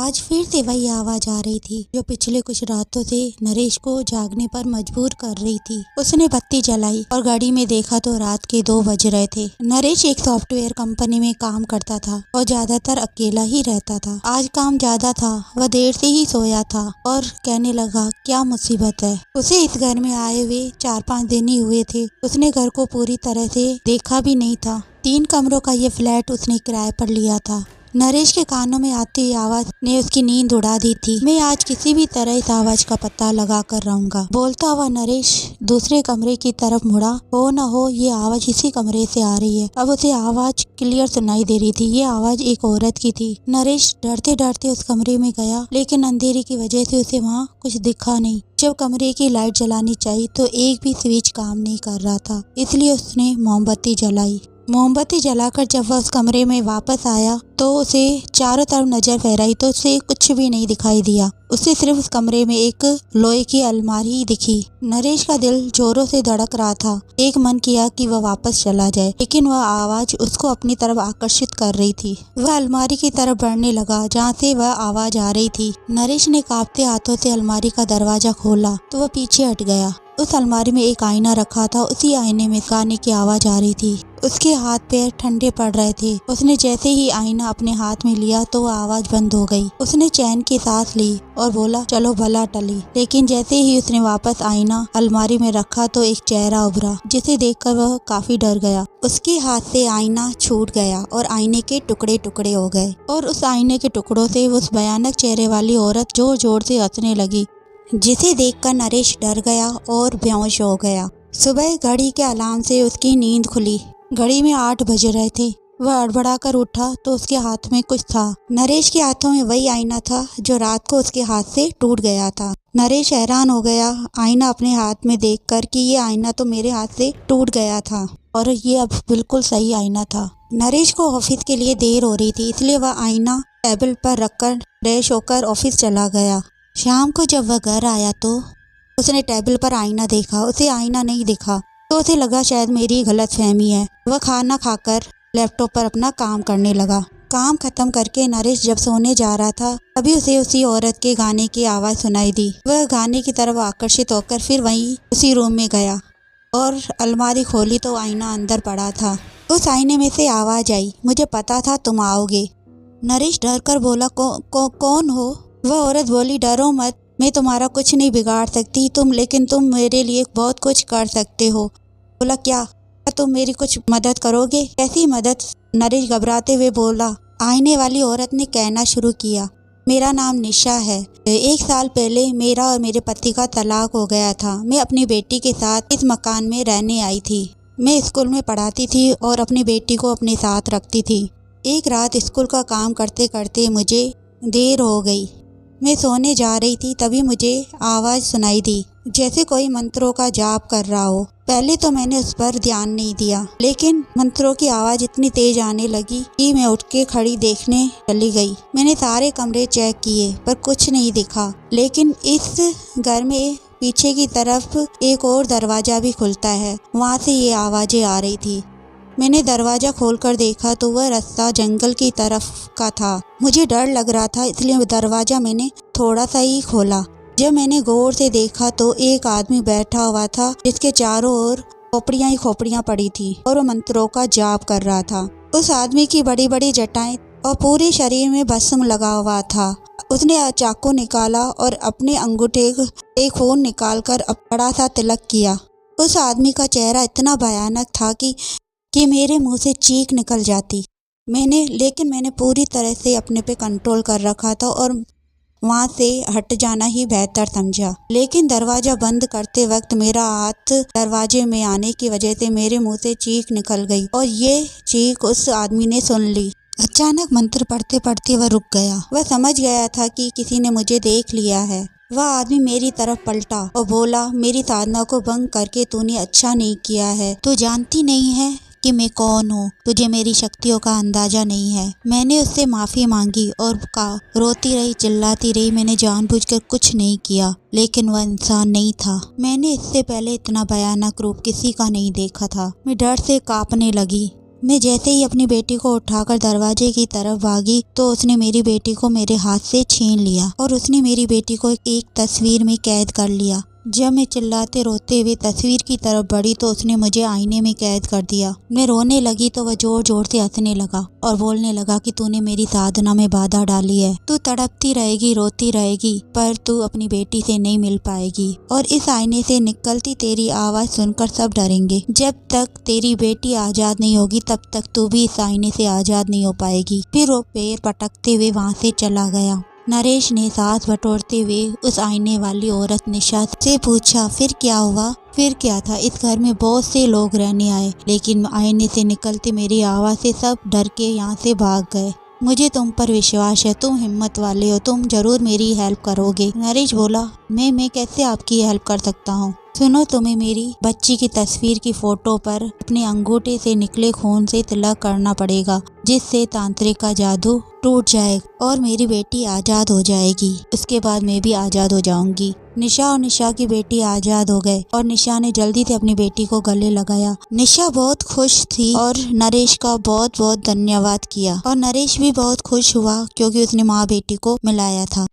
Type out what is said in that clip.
आज फिर से वही आवाज आ रही थी जो पिछले कुछ रातों से नरेश को जागने पर मजबूर कर रही थी। उसने बत्ती जलाई और घड़ी में देखा तो रात के 2 बज रहे थे। नरेश एक सॉफ्टवेयर कंपनी में काम करता था और ज्यादातर अकेला ही रहता था। आज काम ज्यादा था, वह देर से ही सोया था और कहने लगा, क्या मुसीबत है। उसे इस घर में आए हुए 4-5 दिन ही हुए थे। उसने घर को पूरी तरह से देखा भी नहीं था। 3 कमरों का ये फ्लैट उसने किराए पर लिया था। नरेश के कानों में आती हुई आवाज ने उसकी नींद उड़ा दी थी। मैं आज किसी भी तरह इस आवाज का पता लगा कर रहूंगा, बोलता हुआ नरेश दूसरे कमरे की तरफ मुड़ा। हो न हो ये आवाज इसी कमरे से आ रही है। अब उसे आवाज क्लियर सुनाई दे रही थी। ये आवाज एक औरत की थी। नरेश डरते डरते उस कमरे में गया, लेकिन अंधेरे की वजह से उसे वहाँ कुछ दिखा नहीं। जब कमरे की लाइट जलानी चाहिए तो एक भी स्विच काम नहीं कर रहा था, इसलिए उसने मोमबत्ती जलाई। मोमबत्ती जलाकर जब वह उस कमरे में वापस आया तो उसे चारों तरफ नजर फहराई तो उसे कुछ भी नहीं दिखाई दिया। उसे सिर्फ उस कमरे में एक लोहे की अलमारी दिखी। नरेश का दिल जोरों से धड़क रहा था। एक मन किया कि वह वापस चला जाए, लेकिन वह आवाज उसको अपनी तरफ आकर्षित कर रही थी। वह अलमारी की तरफ बढ़ने लगा जहाँ से वह आवाज आ रही थी। नरेश ने कांपते हाथों से अलमारी का दरवाजा खोला तो वह पीछे हट गया। उस अलमारी में एक आईना रखा था। उसी आईने में गाने की आवाज आ रही थी। उसके हाथ पैर ठंडे पड़ रहे थे। उसने जैसे ही आईना अपने हाथ में लिया तो वह आवाज बंद हो गई। उसने चैन की सांस ली और बोला, चलो भला टली। लेकिन जैसे ही उसने वापस आईना अलमारी में रखा तो एक चेहरा उभरा, जिसे देखकर वह काफी डर गया। उसके हाथ से आईना छूट गया और आईने के टुकड़े टुकड़े हो गए और उस आईने के टुकड़ों से उस भयानक चेहरे वाली औरत जोर जोर से हंसने लगी, जिसे देखकर नरेश डर गया और बेहोश हो गया। सुबह घड़ी के अलार्म से उसकी नींद खुली। घड़ी में 8 बज रहे थे। वह अड़बड़ा कर उठा तो उसके हाथ में कुछ था। नरेश के हाथों में वही आईना था जो रात को उसके हाथ से टूट गया था। नरेश हैरान हो गया आईना अपने हाथ में देखकर कि ये आईना तो मेरे हाथ से टूट गया था और ये अब बिल्कुल सही आईना था। नरेश को ऑफिस के लिए देर हो रही थी, इसलिए वह आईना टेबल पर रखकर फ्रेश होकर ऑफिस चला गया। शाम को जब वह घर आया तो उसने टेबल पर आईना देखा। उसे आईना नहीं दिखा तो उसे लगा शायद मेरी गलतफहमी है। वह खाना खाकर लैपटॉप पर अपना काम करने लगा। काम खत्म करके नरेश जब सोने जा रहा था तभी उसे उसी औरत के गाने की आवाज सुनाई दी। वह गाने की तरफ आकर्षित होकर फिर वहीं उसी रूम में गया और अलमारी खोली तो आईना अंदर पड़ा था। उस आईने में से आवाज आई, मुझे पता था तुम आओगे। नरेश डर कर बोला, कौन हो? वह औरत बोली, डरो मत, मैं तुम्हारा कुछ नहीं बिगाड़ सकती लेकिन तुम मेरे लिए बहुत कुछ कर सकते हो। बोला, क्या तुम मेरी कुछ मदद करोगे? कैसी मदद? नरेश घबराते हुए बोला। आईने वाली औरत ने कहना शुरू किया, मेरा नाम निशा है। 1 साल पहले मेरा और मेरे पति का तलाक हो गया था। मैं अपनी बेटी के साथ इस मकान में रहने आई थी। मैं स्कूल में पढ़ाती थी और अपनी बेटी को अपने साथ रखती थी। एक रात स्कूल का काम करते करते मुझे देर हो गई। मैं सोने जा रही थी तभी मुझे आवाज सुनाई दी, जैसे कोई मंत्रों का जाप कर रहा हो। पहले तो मैंने उस पर ध्यान नहीं दिया, लेकिन मंत्रों की आवाज इतनी तेज आने लगी कि मैं उठ के खड़ी देखने चली गई। मैंने सारे कमरे चेक किए पर कुछ नहीं दिखा, लेकिन इस घर में पीछे की तरफ एक और दरवाजा भी खुलता है, वहाँ से ये आवाजें आ रही थी। मैंने दरवाजा खोलकर देखा तो वह रास्ता जंगल की तरफ का था। मुझे डर लग रहा था, इसलिए दरवाजा मैंने थोड़ा सा ही खोला। जब मैंने गौर से देखा तो एक आदमी बैठा हुआ था जिसके चारों ओर खोपड़ियां ही खोपड़ियां पड़ी थी और वो मंत्रों का जाप कर रहा था। उस आदमी की बड़ी बड़ी जटाएं और पूरे शरीर में भस्म लगा हुआ था। उसने चाकू निकाला और अपने अंगूठे एक खून निकालकर बड़ा सा तिलक किया। उस आदमी का चेहरा इतना भयानक था कि मेरे मुंह से चीख निकल जाती। लेकिन मैंने पूरी तरह से अपने पे कंट्रोल कर रखा था और वहाँ से हट जाना ही बेहतर समझा। लेकिन दरवाजा बंद करते वक्त मेरा हाथ दरवाजे में आने की वजह से मेरे मुंह से चीख निकल गई और ये चीख उस आदमी ने सुन ली। अचानक मंत्र पढ़ते पढ़ते वह रुक गया। वह समझ गया था कि किसी ने मुझे देख लिया है। वह आदमी मेरी तरफ पलटा और बोला, मेरी साधना को भंग करके तूने अच्छा नहीं किया है। तू जानती नहीं है कि मैं कौन हूँ। तुझे मेरी शक्तियों का अंदाजा नहीं है। मैंने उससे माफी मांगी और रोती रही, चिल्लाती रही। मैंने जानबूझकर कुछ नहीं किया, लेकिन वह इंसान नहीं था। मैंने इससे पहले इतना भयानक रूप किसी का नहीं देखा था। मैं डर से कांपने लगी। मैं जैसे ही अपनी बेटी को उठाकर दरवाजे की तरफ भागी तो उसने मेरी बेटी को मेरे हाथ से छीन लिया और उसने मेरी बेटी को एक तस्वीर में कैद कर लिया। जब मैं चिल्लाते रोते हुए तस्वीर की तरफ बढ़ी तो उसने मुझे आईने में कैद कर दिया। मैं रोने लगी तो वह जोर जोर से हंसने लगा और बोलने लगा कि तूने मेरी साधना में बाधा डाली है, तू तड़पती रहेगी, रोती रहेगी, पर तू अपनी बेटी से नहीं मिल पाएगी और इस आईने से निकलती तेरी आवाज सुनकर सब डरेंगे। जब तक तेरी बेटी आजाद नहीं होगी तब तक तू भी इस आईने से आजाद नहीं हो पाएगी। फिर वो पैर पटकते हुए वहाँ से चला गया। नरेश ने सांस बटोरते हुए उस आईने वाली औरत निशा से पूछा, फिर क्या हुआ? फिर क्या था? इस घर में बहुत से लोग रहने आए, लेकिन आईने से निकलती मेरी आवाज से सब डर के यहाँ से भाग गए। मुझे तुम पर विश्वास है, तुम हिम्मत वाले हो, तुम जरूर मेरी हेल्प करोगे। नरेश बोला, मैं कैसे आपकी हेल्प कर सकता हूँ? सुनो, तुम्हें मेरी बच्ची की तस्वीर की फोटो पर अपने अंगूठे से निकले खून से तिलक करना पड़ेगा, जिससे तांत्रिक का जादू टूट जाएगा और मेरी बेटी आजाद हो जाएगी। उसके बाद मैं भी आजाद हो जाऊंगी। निशा और निशा की बेटी आजाद हो गए और निशा ने जल्दी से अपनी बेटी को गले लगाया। निशा बहुत खुश थी और नरेश का बहुत बहुत धन्यवाद किया और नरेश भी बहुत खुश हुआ क्योंकि उसने माँ बेटी को मिलाया था।